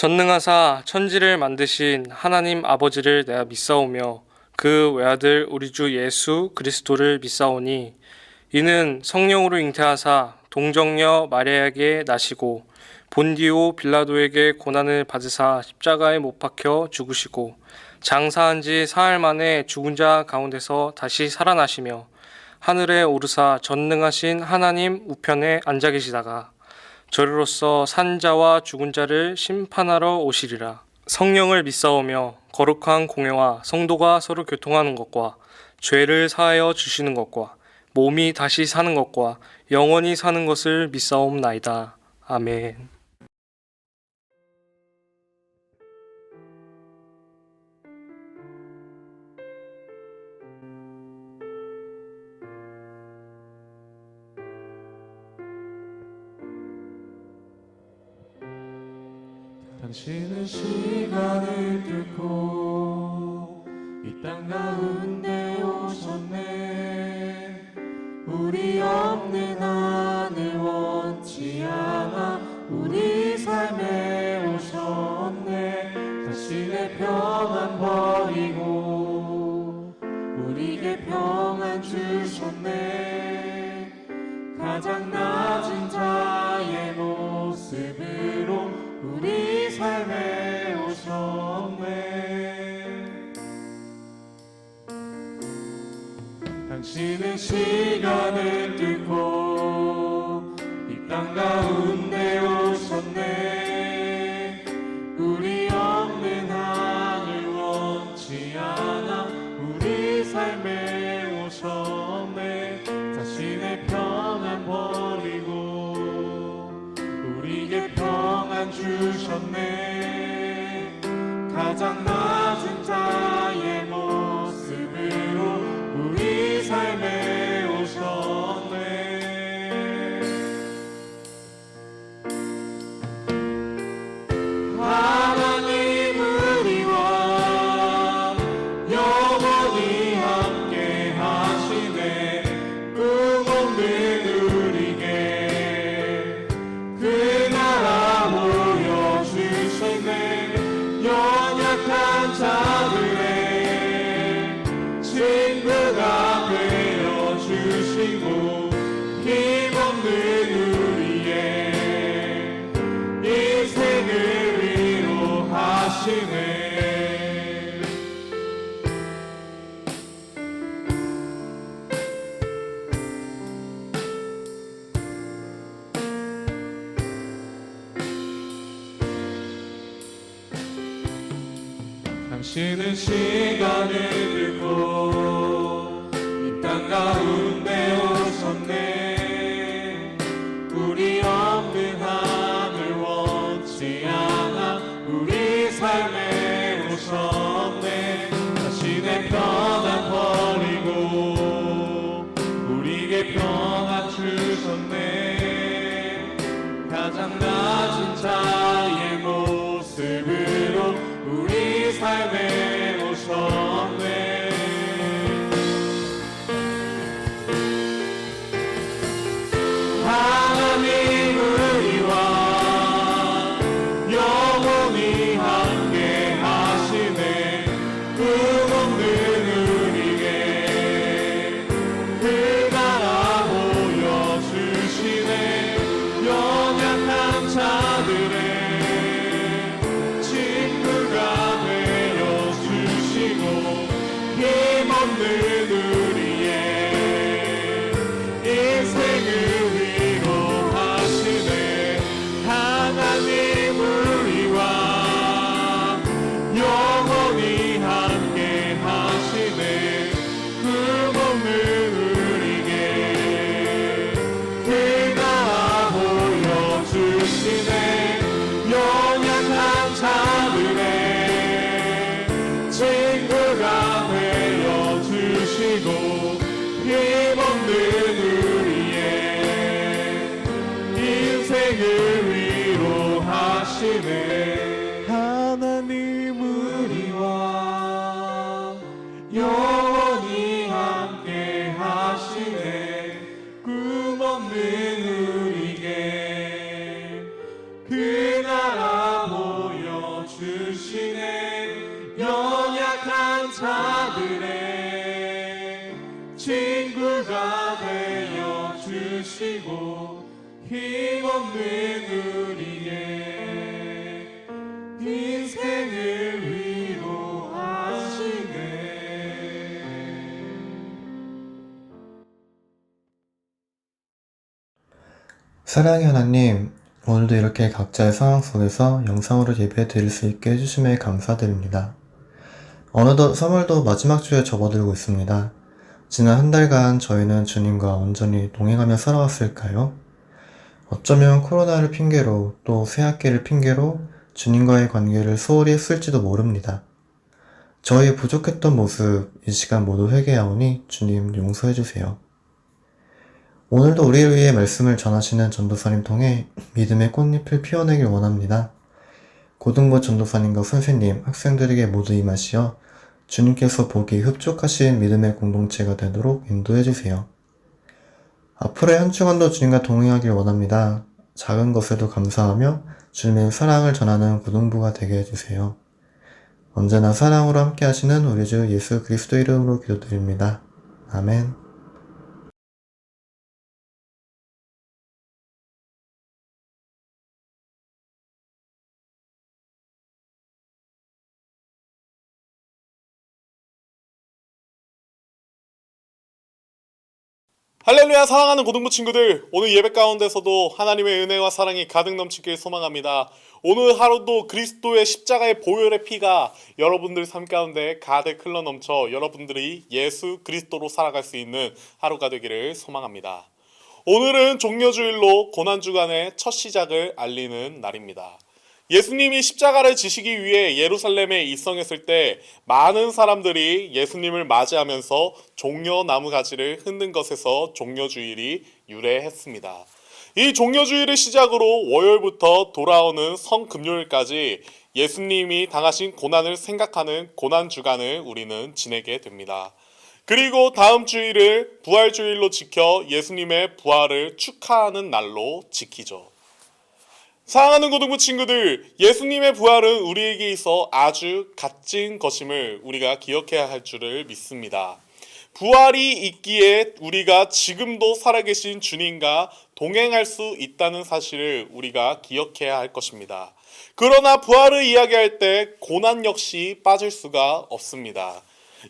전능하사 천지를 만드신 하나님 아버지를 내가 믿사오며 그 외아들 우리 주 예수 그리스도를 믿사오니 이는 성령으로 잉태하사 동정녀 마리아에게 나시고 본디오 빌라도에게 고난을 받으사 십자가에 못 박혀 죽으시고 장사한 지 사흘 만에 죽은 자 가운데서 다시 살아나시며 하늘에 오르사 전능하신 하나님 우편에 앉아 계시다가 저리로서 산 자와 죽은 자를 심판하러 오시리라. 성령을 믿사오며 거룩한 공회와 성도가 서로 교통하는 것과 죄를 사하여 주시는 것과 몸이 다시 사는 것과 영원히 사는 것을 믿사옵나이다. 아멘. 당신은 시간을 뚫고 이 땅 가운데 오셨네. 우리 없는 하늘 원치 않아 우리 삶에 오셨네. 자신의 평안 버리고 우리에게 평안 주셨네. 가장 낮은 자의 모습으로 우리 삶에 오셨네. 당신은 시간을 뚫고 이 땅 가운데 오셨네. 우리 없는 하늘 원치 않아 우리 삶에 오셨네. 자신의 평안 버리고 우리에게 평안 주셨네. 가장 낮은 자의 모습으로 우리 삶에 오셨네. 하나님 우리와 영원히 함께 하시네. 꿈 없는 우리에게 그 나라 보여주시네. 연약한 자들의 친구가 되어주시고 힘없는 우리의 인생을 위로하시네. 당신은 시간을 들고 이 땅 가운데 오셨네. 우리 없는 하늘 원치 않아 우리 삶에 오셨네. 자신의 평안 버리고 우리에게 평안 주셨네. 가장 낮은 자의 모습으로 우리 삶에 오셨네. 하나님 우리와 영원히 함께 하시네. 꿈 없는 우리에게 그 나라 보여주시네. 연약한 자들의 친구가 되어주시고 힘없는 우리의 인생을 위로하시네. 하나님 우리와 영원히 함께 하시네. 꿈 없는 우리에게 그 나라 보여주시네. 연약한 자들의 친구가 되어주시고 힘없는 우리의 인생을 위로하시네. 하나님 우리와 영원히 함께 하시네. 꿈 없는 우리에게 그 나라 보여 하시고 힘없는 우리의 인생을 위로하시네. 사랑의 하나님, 오늘도 이렇게 각자의 상황 속에서 영상으로 예배 드릴 수 있게 해주심에 감사드립니다. 어느덧 3월도 마지막 주에 접어들고 있습니다. 지난 한 달간 저희는 주님과 온전히 동행하며 살아왔을까요? 어쩌면 코로나를 핑계로 또 새학기를 핑계로 주님과의 관계를 소홀히 했을지도 모릅니다. 저희의 부족했던 모습 이 시간 모두 회개하오니 주님 용서해주세요. 오늘도 우리를 위해 말씀을 전하시는 전도사님 통해 믿음의 꽃잎을 피워내길 원합니다. 고등부 전도사님과 선생님, 학생들에게 모두 임하시어 주님께서 보기 흡족하신 믿음의 공동체가 되도록 인도해주세요. 앞으로의 한 주간도 주님과 동행하길 원합니다. 작은 것에도 감사하며 주님의 사랑을 전하는 고등부가 되게 해주세요. 언제나 사랑으로 함께 하시는 우리 주 예수 그리스도 이름으로 기도드립니다. 아멘. 할렐루야. 사랑하는 고등부 친구들, 오늘 예배 가운데서도 하나님의 은혜와 사랑이 가득 넘치길 소망합니다. 오늘 하루도 그리스도의 십자가의 보혈의 피가 여러분들 삶 가운데 가득 흘러넘쳐 여러분들이 예수 그리스도로 살아갈 수 있는 하루가 되기를 소망합니다. 오늘은 종려주일로 고난주간의 첫 시작을 알리는 날입니다. 예수님이 십자가를 지시기 위해 예루살렘에 입성했을 때 많은 사람들이 예수님을 맞이하면서 종려 나무 가지를 흔든 것에서 종려주일이 유래했습니다. 이 종려주일을 시작으로 월요일부터 돌아오는 성금요일까지 예수님이 당하신 고난을 생각하는 고난주간을 우리는 지내게 됩니다. 그리고 다음 주일을 부활주일로 지켜 예수님의 부활을 축하하는 날로 지키죠. 사랑하는 고등부 친구들, 예수님의 부활은 우리에게 있어 아주 값진 것임을 우리가 기억해야 할 줄을 믿습니다. 부활이 있기에 우리가 지금도 살아계신 주님과 동행할 수 있다는 사실을 우리가 기억해야 할 것입니다. 그러나 부활을 이야기할 때 고난 역시 빠질 수가 없습니다.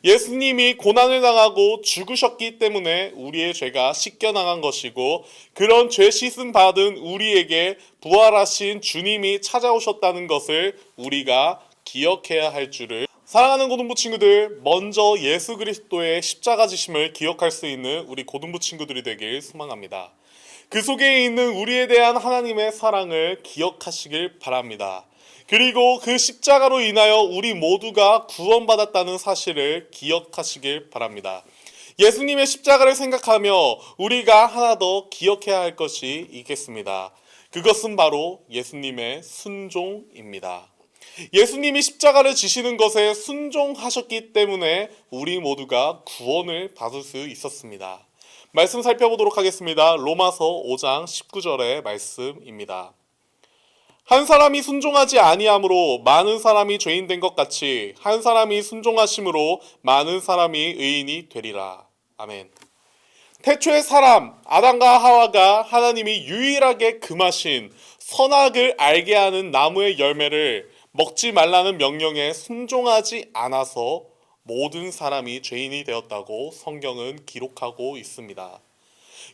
예수님이 고난을 당하고 죽으셨기 때문에 우리의 죄가 씻겨나간 것이고, 그런 죄 씻음 받은 우리에게 부활하신 주님이 찾아오셨다는 것을 우리가 기억해야 할 줄을, 사랑하는 고등부 친구들, 먼저 예수 그리스도의 십자가 지심을 기억할 수 있는 우리 고등부 친구들이 되길 소망합니다. 그 속에 있는 우리에 대한 하나님의 사랑을 기억하시길 바랍니다. 그리고 그 십자가로 인하여 우리 모두가 구원받았다는 사실을 기억하시길 바랍니다. 예수님의 십자가를 생각하며 우리가 하나 더 기억해야 할 것이 있겠습니다. 그것은 바로 예수님의 순종입니다. 예수님이 십자가를 지시는 것에 순종하셨기 때문에 우리 모두가 구원을 받을 수 있었습니다. 말씀 살펴보도록 하겠습니다. 로마서 5장 19절의 말씀입니다. 한 사람이 순종하지 아니함으로 많은 사람이 죄인 된 것 같이 한 사람이 순종하심으로 많은 사람이 의인이 되리라. 아멘. 태초의 사람 아담과 하와가 하나님이 유일하게 금하신 선악을 알게 하는 나무의 열매를 먹지 말라는 명령에 순종하지 않아서 모든 사람이 죄인이 되었다고 성경은 기록하고 있습니다.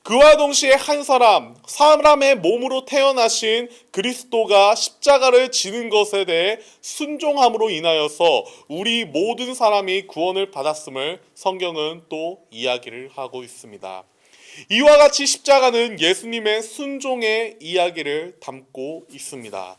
그와 동시에 한 사람의 몸으로 태어나신 그리스도가 십자가를 지는 것에 대해 순종함으로 인하여서 우리 모든 사람이 구원을 받았음을 성경은 또 이야기를 하고 있습니다. 이와 같이 십자가는 예수님의 순종의 이야기를 담고 있습니다.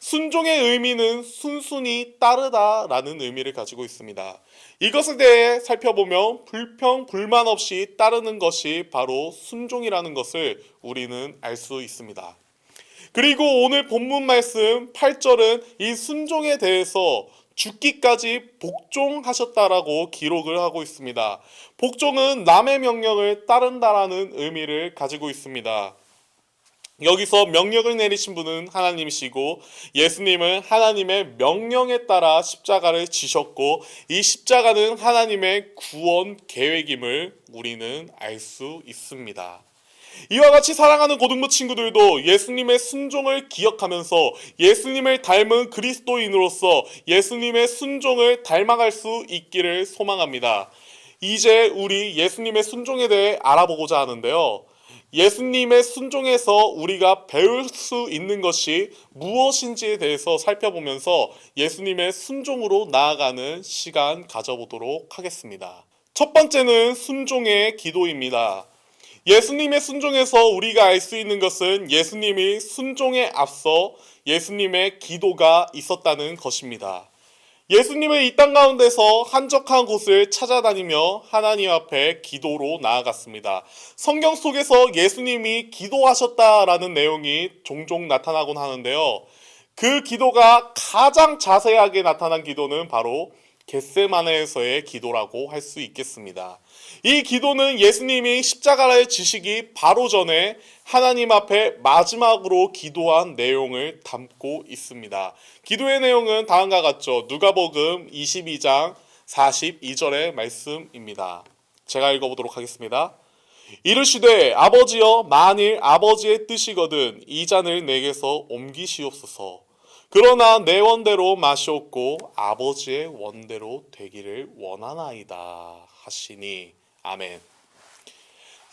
순종의 의미는 순순히 따르다라는 의미를 가지고 있습니다. 이것에 대해 살펴보면 불평, 불만 없이 따르는 것이 바로 순종이라는 것을 우리는 알 수 있습니다. 그리고 오늘 본문 말씀 8절은 이 순종에 대해서 죽기까지 복종하셨다라고 기록을 하고 있습니다. 복종은 남의 명령을 따른다라는 의미를 가지고 있습니다. 여기서 명령을 내리신 분은 하나님이시고 예수님은 하나님의 명령에 따라 십자가를 지셨고 이 십자가는 하나님의 구원 계획임을 우리는 알 수 있습니다. 이와 같이 사랑하는 고등부 친구들도 예수님의 순종을 기억하면서 예수님을 닮은 그리스도인으로서 예수님의 순종을 닮아갈 수 있기를 소망합니다. 이제 우리 예수님의 순종에 대해 알아보고자 하는데요. 예수님의 순종에서 우리가 배울 수 있는 것이 무엇인지에 대해서 살펴보면서 예수님의 순종으로 나아가는 시간 가져보도록 하겠습니다. 첫 번째는 순종의 기도입니다. 예수님의 순종에서 우리가 알 수 있는 것은 예수님이 순종에 앞서 예수님의 기도가 있었다는 것입니다. 예수님은 이 땅 가운데서 한적한 곳을 찾아다니며 하나님 앞에 기도로 나아갔습니다. 성경 속에서 예수님이 기도하셨다라는 내용이 종종 나타나곤 하는데요. 그 기도가 가장 자세하게 나타난 기도는 바로 겟세마네에서의 기도라고 할 수 있겠습니다. 이 기도는 예수님이 십자가를 지시기 바로 전에 하나님 앞에 마지막으로 기도한 내용을 담고 있습니다. 기도의 내용은 다음과 같죠. 누가복음 22장 42절의 말씀입니다. 제가 읽어보도록 하겠습니다. 이르시되 아버지여 만일 아버지의 뜻이거든 이 잔을 내게서 옮기시옵소서. 그러나 내 원대로 마시옵고 아버지의 원대로 되기를 원하나이다 하시니. 아멘.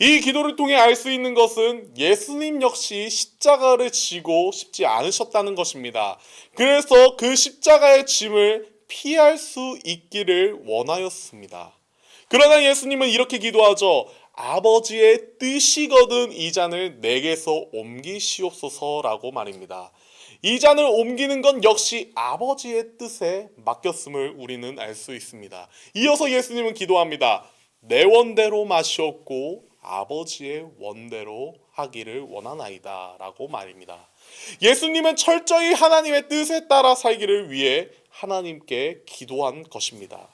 이 기도를 통해 알 수 있는 것은 예수님 역시 십자가를 지고 싶지 않으셨다는 것입니다. 그래서 그 십자가의 짐을 피할 수 있기를 원하였습니다. 그러나 예수님은 이렇게 기도하죠. 아버지의 뜻이거든 이 잔을 내게서 옮기시옵소서라고 말입니다. 이 잔을 옮기는 건 역시 아버지의 뜻에 맡겼음을 우리는 알 수 있습니다. 이어서 예수님은 기도합니다. 내 원대로 마시옵고 아버지의 원대로 하기를 원하나이다 라고 말입니다. 예수님은 철저히 하나님의 뜻에 따라 살기를 위해 하나님께 기도한 것입니다.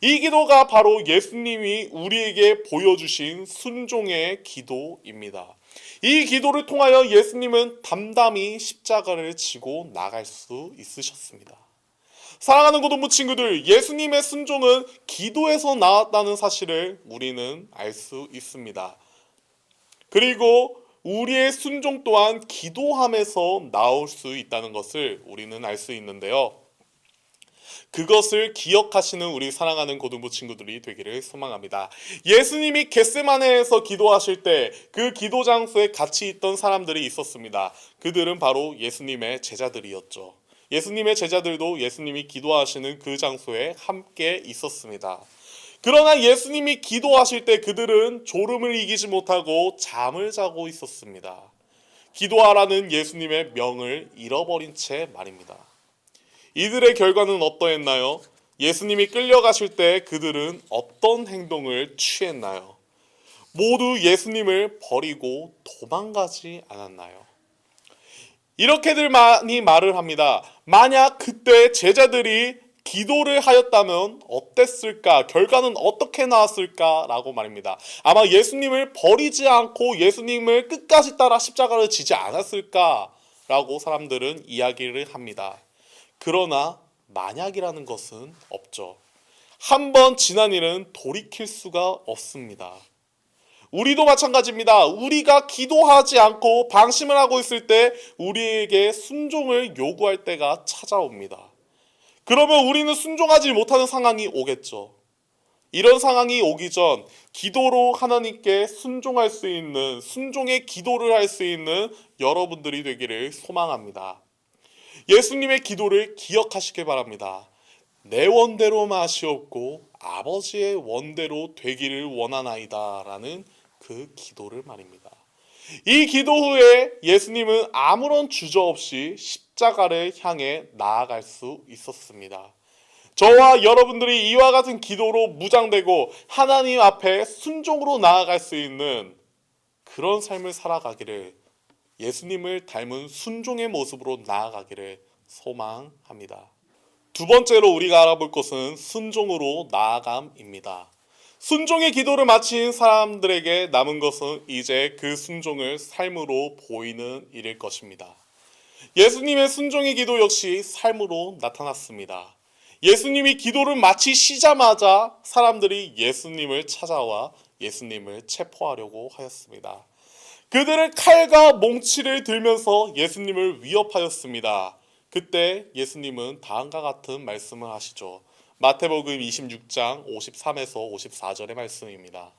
이 기도가 바로 예수님이 우리에게 보여주신 순종의 기도입니다. 이 기도를 통하여 예수님은 담담히 십자가를 지고 나갈 수 있으셨습니다. 사랑하는 고등부 친구들, 예수님의 순종은 기도에서 나왔다는 사실을 우리는 알 수 있습니다. 그리고 우리의 순종 또한 기도함에서 나올 수 있다는 것을 우리는 알 수 있는데요. 그것을 기억하시는 우리 사랑하는 고등부 친구들이 되기를 소망합니다. 예수님이 겟세마네에서 기도하실 때 그 기도 장소에 같이 있던 사람들이 있었습니다. 그들은 바로 예수님의 제자들이었죠. 예수님의 제자들도 예수님이 기도하시는 그 장소에 함께 있었습니다. 그러나 예수님이 기도하실 때 그들은 졸음을 이기지 못하고 잠을 자고 있었습니다. 기도하라는 예수님의 명을 잃어버린 채 말입니다. 이들의 결과는 어떠했나요? 예수님이 끌려가실 때 그들은 어떤 행동을 취했나요? 모두 예수님을 버리고 도망가지 않았나요? 이렇게들 많이 말을 합니다. 만약 그때 제자들이 기도를 하였다면 어땠을까? 결과는 어떻게 나왔을까? 라고 말입니다. 아마 예수님을 버리지 않고 예수님을 끝까지 따라 십자가를 지지 않았을까? 라고 사람들은 이야기를 합니다. 그러나 만약이라는 것은 없죠. 한 번 지난 일은 돌이킬 수가 없습니다. 우리도 마찬가지입니다. 우리가 기도하지 않고 방심을 하고 있을 때 우리에게 순종을 요구할 때가 찾아옵니다. 그러면 우리는 순종하지 못하는 상황이 오겠죠. 이런 상황이 오기 전 기도로 하나님께 순종할 수 있는, 순종의 기도를 할 수 있는 여러분들이 되기를 소망합니다. 예수님의 기도를 기억하시길 바랍니다. 내 원대로 마시옵고 아버지의 원대로 되기를 원하나이다 라는 그 기도를 말입니다. 이 기도 후에 예수님은 아무런 주저없이 십자가를 향해 나아갈 수 있었습니다. 저와 여러분들이 이와 같은 기도로 무장되고 하나님 앞에 순종으로 나아갈 수 있는 그런 삶을 살아가기를, 예수님을 닮은 순종의 모습으로 나아가기를 소망합니다. 두 번째로 우리가 알아볼 것은 순종으로 나아감입니다. 순종의 기도를 마친 사람들에게 남은 것은 이제 그 순종을 삶으로 보이는 일일 것입니다. 예수님의 순종의 기도 역시 삶으로 나타났습니다. 예수님이 기도를 마치시자마자 사람들이 예수님을 찾아와 예수님을 체포하려고 하였습니다. 그들은 칼과 몽치를 들면서 예수님을 위협하였습니다. 그때 예수님은 다음과 같은 말씀을 하시죠. 마태복음 26장 53에서 54절의 말씀입니다.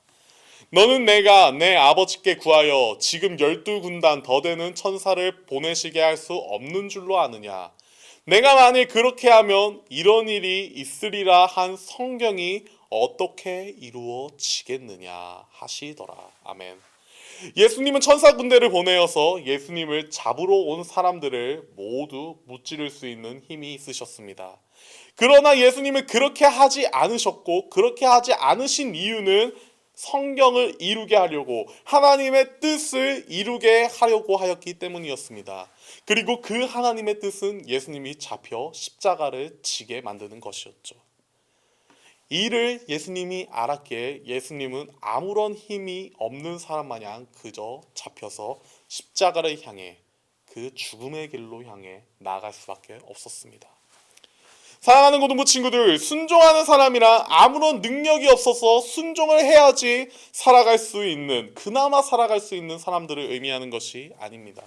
너는 내가 내 아버지께 구하여 지금 12군단 더 되는 천사를 보내시게 할 수 없는 줄로 아느냐. 내가 만일 그렇게 하면 이런 일이 있으리라 한 성경이 어떻게 이루어지겠느냐 하시더라. 아멘. 예수님은 천사 군대를 보내어서 예수님을 잡으러 온 사람들을 모두 무찌를 수 있는 힘이 있으셨습니다. 그러나 예수님은 그렇게 하지 않으셨고, 그렇게 하지 않으신 이유는 성경을 이루게 하려고, 하나님의 뜻을 이루게 하려고 하였기 때문이었습니다. 그리고 그 하나님의 뜻은 예수님이 잡혀 십자가를 지게 만드는 것이었죠. 이를 예수님이 알았기에 예수님은 아무런 힘이 없는 사람 마냥 그저 잡혀서 십자가를 향해, 그 죽음의 길로 향해 나아갈 수밖에 없었습니다. 사랑하는 고등부 친구들, 순종하는 사람이란 아무런 능력이 없어서 순종을 해야지 살아갈 수 있는, 그나마 살아갈 수 있는 사람들을 의미하는 것이 아닙니다.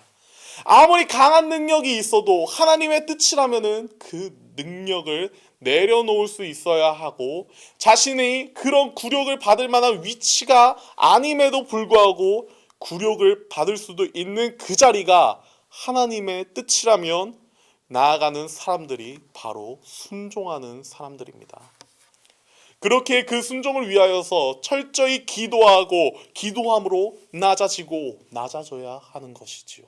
아무리 강한 능력이 있어도 하나님의 뜻이라면은 그 능력을 내려놓을 수 있어야 하고, 자신이 그런 굴욕을 받을 만한 위치가 아님에도 불구하고 굴욕을 받을 수도 있는 그 자리가 하나님의 뜻이라면 나아가는 사람들이 바로 순종하는 사람들입니다. 그렇게 그 순종을 위하여서 철저히 기도하고 기도함으로 낮아져야 하는 것이지요.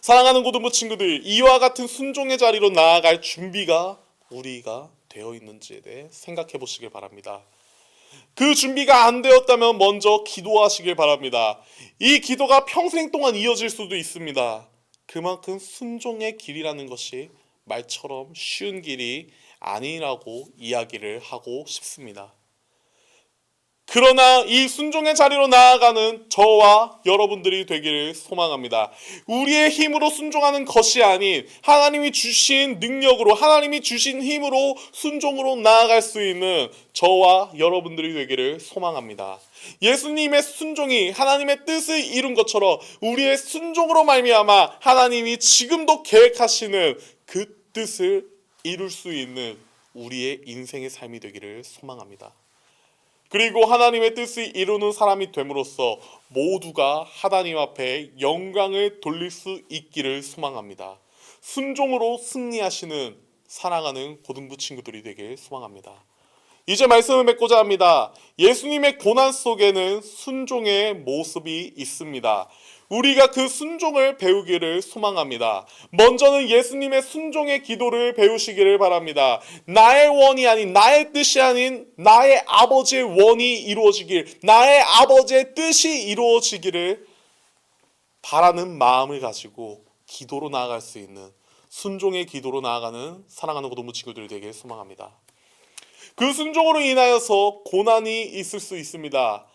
사랑하는 고등부 친구들, 이와 같은 순종의 자리로 나아갈 준비가 우리가 되어 있는지에 대해 생각해 보시길 바랍니다. 그 준비가 안 되었다면 먼저 기도하시길 바랍니다. 이 기도가 평생 동안 이어질 수도 있습니다. 그만큼 순종의 길이라는 것이 말처럼 쉬운 길이 아니라고 이야기를 하고 싶습니다. 그러나 이 순종의 자리로 나아가는 저와 여러분들이 되기를 소망합니다. 우리의 힘으로 순종하는 것이 아닌 하나님이 주신 능력으로, 하나님이 주신 힘으로 순종으로 나아갈 수 있는 저와 여러분들이 되기를 소망합니다. 예수님의 순종이 하나님의 뜻을 이룬 것처럼 우리의 순종으로 말미암아 하나님이 지금도 계획하시는 그 뜻을 이룰 수 있는 우리의 인생의 삶이 되기를 소망합니다. 그리고 하나님의 뜻을 이루는 사람이 됨으로써 모두가 하나님 앞에 영광을 돌릴 수 있기를 소망합니다. 순종으로 승리하시는 사랑하는 고등부 친구들이 되길 소망합니다. 이제 말씀을 맺고자 합니다. 예수님의 고난 속에는 순종의 모습이 있습니다. 우리가 그 순종을 배우기를 소망합니다. 먼저는 예수님의 순종의 기도를 배우시기를 바랍니다. 나의 원이 아닌, 나의 뜻이 아닌 나의 아버지의 원이 이루어지길, 나의 아버지의 뜻이 이루어지기를 바라는 마음을 가지고 기도로 나아갈 수 있는, 순종의 기도로 나아가는 사랑하는 고등부 친구들이 되길 소망합니다. 그 순종으로 인하여서 고난이 있을 수 있습니다.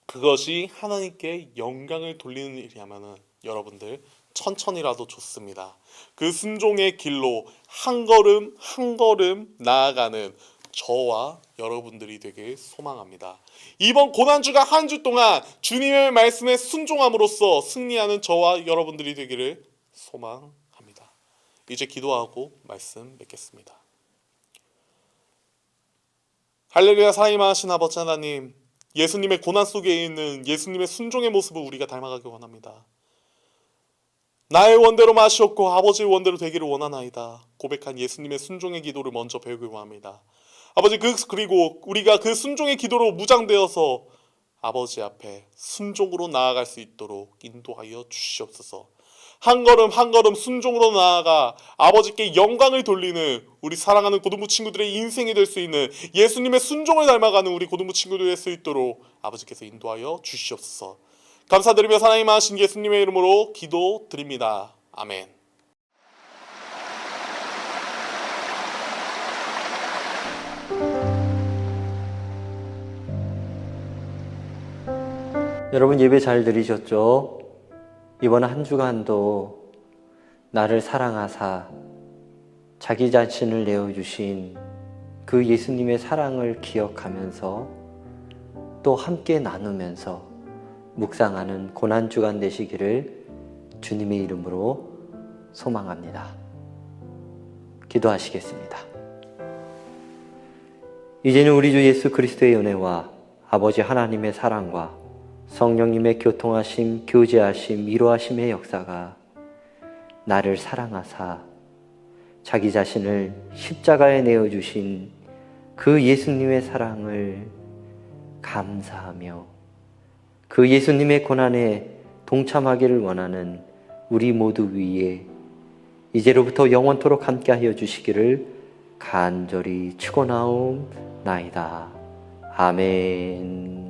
그것이 하나님께 영광을 돌리는 일이라면 여러분들 천천히라도 좋습니다. 그 순종의 길로 한 걸음 한 걸음 나아가는 저와 여러분들이 되길 소망합니다. 이번 고난주가 한 주 동안 주님의 말씀에 순종함으로써 승리하는 저와 여러분들이 되기를 소망합니다. 이제 기도하고 말씀 맺겠습니다. 할렐루야. 사랑이 많으신 아버지 하나님, 예수님의 고난 속에 있는 예수님의 순종의 모습을 우리가 닮아가길 원합니다. 나의 원대로 마시옵고 아버지의 원대로 되기를 원하나이다 고백한 예수님의 순종의 기도를 먼저 배우길 원합니다. 아버지, 그리고 우리가 그 순종의 기도로 무장되어서 아버지 앞에 순종으로 나아갈 수 있도록 인도하여 주시옵소서. 한 걸음 한 걸음 순종으로 나아가 아버지께 영광을 돌리는 우리 사랑하는 고등부 친구들의 인생이 될 수 있는, 예수님의 순종을 닮아가는 우리 고등부 친구들이 될 수 있도록 아버지께서 인도하여 주시옵소서. 감사드리며 사랑이 많으신 예수님의 이름으로 기도드립니다. 아멘. 여러분 예배 잘 드리셨죠? 이번 한 주간도 나를 사랑하사 자기 자신을 내어주신 그 예수님의 사랑을 기억하면서 또 함께 나누면서 묵상하는 고난주간 되시기를 주님의 이름으로 소망합니다. 기도하시겠습니다. 이제는 우리 주 예수 그리스도의 은혜와 아버지 하나님의 사랑과 성령님의 교통하심, 교제하심, 위로하심의 역사가 나를 사랑하사 자기 자신을 십자가에 내어주신 그 예수님의 사랑을 감사하며 그 예수님의 고난에 동참하기를 원하는 우리 모두 위에 이제로부터 영원토록 함께하여 주시기를 간절히 축원하옵나이다. 아멘.